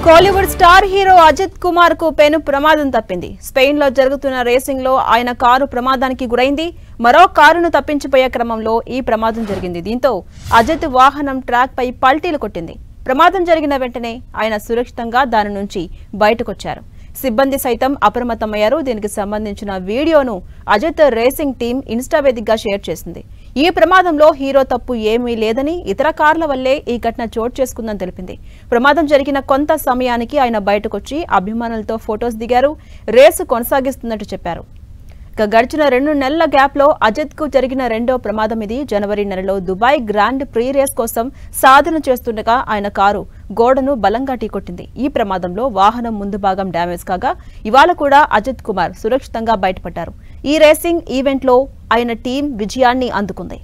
Kollywood star hero Ajit Kumar కు పెను ప్రమాదం తప్పింది. స్పెయిన్ లో జరుగుతున్న రేసింగ్ లో ఆయన కారు ప్రమాదానికి గురైంది. మరో కారును తప్పించిపోయే క్రమంలో ఈ ప్రమాదం జరిగింది. దీంతో అజిత్ వాహనం ట్రాక్ పై పల్టీలు కొట్టింది. ప్రమాదం జరిగిన వెంటనే ఆయన సురక్షితంగా దాని నుంచి బయటకొచ్చారు. సిబ్బంది సైతం అప్రమత్తమయ్యారు. దీనికి సంబంధించిన వీడియోను అజిత్ రేసింగ్ టీం ఇన్స్టా వేదికగా షేర్ చేసింది. ఈ ప్రమాదంలో హీరో తప్పు ఏమీ లేదని, ఇతర కార్ల వల్లే ఈ ఘటన చోటు చేసుకుందని తెలిపింది. ప్రమాదం జరిగిన కొంత సమయానికి ఆయన బయటకొచ్చి అభిమానులతో ఫొటోస్ దిగారు. రేసు కొనసాగిస్తున్నట్టు చెప్పారు. గడిచిన 2 నెలల గ్యాప్ లో అజిత్ కు జరిగిన రెండో ప్రమాదం ఇది. జనవరి నెలలో దుబాయ్ గ్రాండ్ ప్రీ రేస్ కోసం సాధన చేస్తుండగా ఆయన కారు గోడను బలంగా ఢీకొట్టింది. ఈ ప్రమాదంలో వాహనం ముందు భాగం డ్యామేజ్ కాగా ఇవాళ కూడా అజిత్ కుమార్ సురక్షితంగా బయటపడ్డారు. ఈ రేసింగ్ ఈవెంట్ లో ఆయన టీం విజయాన్ని అందుకుంది.